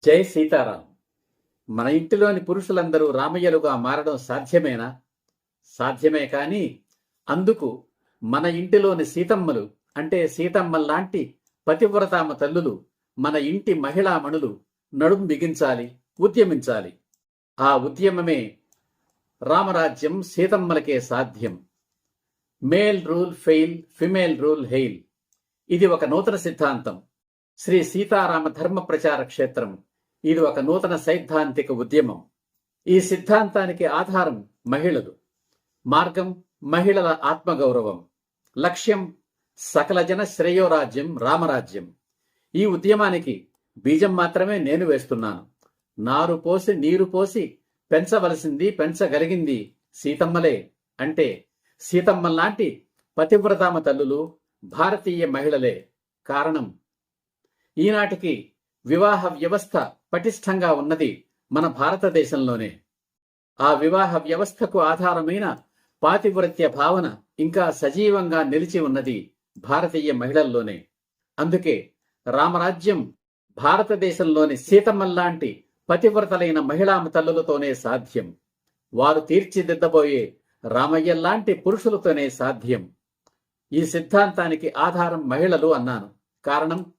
జై సీతారాం. మన ఇంటిలోని పురుషులందరూ రామయ్యలుగా మారడం సాధ్యమేనా? సాధ్యమే. కానీ అందుకు మన ఇంటిలోని సీతమ్మలు, అంటే సీతమ్మల్లాంటి పతివ్రతామ తల్లులు, మన ఇంటి మహిళామణులు నడుం బిగించాలి, ఉద్యమించాలి. ఆ ఉద్యమమే రామరాజ్యం సీతమ్మలకే సాధ్యం. Male rule fail, female rule hail. ఇది ఒక నూతన సిద్ధాంతం. శ్రీ సీతారామ ధర్మ ప్రచార క్షేత్రం. ఇది ఒక నూతన సైద్ధాంతిక ఉద్యమం. ఈ సిద్ధాంతానికి ఆధారం మహిళలు, మార్గం మహిళల ఆత్మగౌరవం, లక్ష్యం సకల జన శ్రేయోరాజ్యం, రామరాజ్యం. ఈ ఉద్యమానికి బీజం మాత్రమే నేను వేస్తున్నాను. నారు పోసి నీరు పోసి పెంచవలసింది, పెంచగలిగింది సీతమ్మలే. అంటే సీతమ్మల్లాంటి పతివ్రతామ తల్లులు భారతీయ మహిళలే. కారణం, ఈనాటికి వివాహ వ్యవస్థ పటిష్టంగా ఉన్నది మన భారతదేశంలోనే. ఆ వివాహ వ్యవస్థకు ఆధారమైన పాతివ్రత్య భావన ఇంకా సజీవంగా నిలిచి ఉన్నది భారతీయ మహిళల్లోనే. అందుకే రామరాజ్యం భారతదేశంలోని సీతమ్మల్లాంటి పతివ్రతలైన మహిళా తల్లులతోనే సాధ్యం. వారు తీర్చిదిద్దబోయే రామయ్యల్లాంటి పురుషులతోనే సాధ్యం. ఈ సిద్ధాంతానికి ఆధారం మహిళలు అన్నాను. కారణం,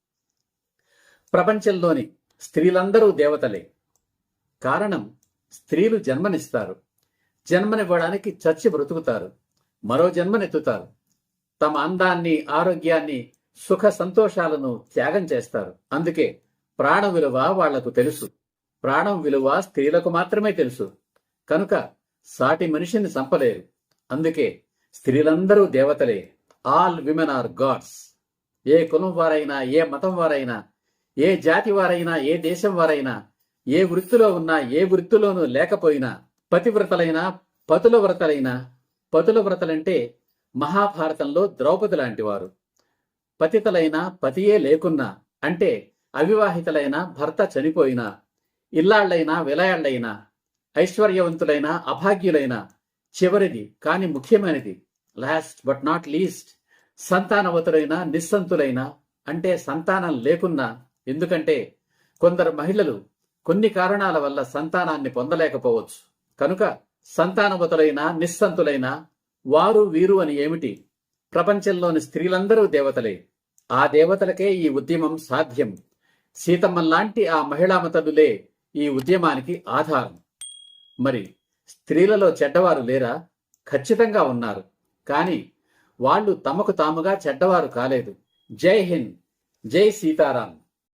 ప్రపంచంలోని స్త్రీలందరూ దేవతలే. కారణం, స్త్రీలు జన్మనిస్తారు. జన్మనివ్వడానికి చచ్చి బ్రతుకుతారు, మరో జన్మనెత్తుతారు. తమ అందాన్ని, ఆరోగ్యాన్ని, సుఖ సంతోషాలను త్యాగం చేస్తారు. అందుకే ప్రాణం విలువ వాళ్లకు తెలుసు. ప్రాణం విలువ స్త్రీలకు మాత్రమే తెలుసు. కనుక సాటి మనిషిని చంపలేరు. అందుకే స్త్రీలందరూ దేవతలే. All women are gods. ఏ కులం వారైనా, ఏ మతం వారైనా, ఏ జాతి వారైనా, ఏ దేశం వారైనా, ఏ వృత్తిలో ఉన్నా, ఏ వృత్తిలోనూ లేకపోయినా, పతివ్రతలైనా పతుల వ్రతలైనా. పతుల వ్రతలంటే మహాభారతంలో ద్రౌపది లాంటి వారు. పతితలైనా, పతియే లేకున్నా, అంటే అవివాహితలైన, భర్త చనిపోయినా, ఇల్లాళ్లైనా, విలయాళ్లైనా, ఐశ్వర్యవంతులైన, అభాగ్యులైన, చివరిది కాని ముఖ్యమైనది, లాస్ట్ బట్ నాట్ లీస్ట్, సంతానవతులైన, నిస్సంతులైన, అంటే సంతానం లేకున్నా. ఎందుకంటే కొందరు మహిళలు కొన్ని కారణాల వల్ల సంతానాన్ని పొందలేకపోవచ్చు. కనుక సంతానవతులైన, నిస్సంతులైన, వారు వీరు అని ఏమిటి? ప్రపంచంలోని స్త్రీలందరూ దేవతలే. ఆ దేవతలకే ఈ ఉద్యమం సాధ్యం. సీతమ్మల్లాంటి ఆ మహిళామతలులే ఈ ఉద్యమానికి ఆధారం. మరి స్త్రీలలో చెడ్డవారు లేరా? ఖచ్చితంగా ఉన్నారు. కానీ వాళ్ళు తమకు తాముగా చెడ్డవారు కాలేదు. జై హింద్, జై సీతారాం.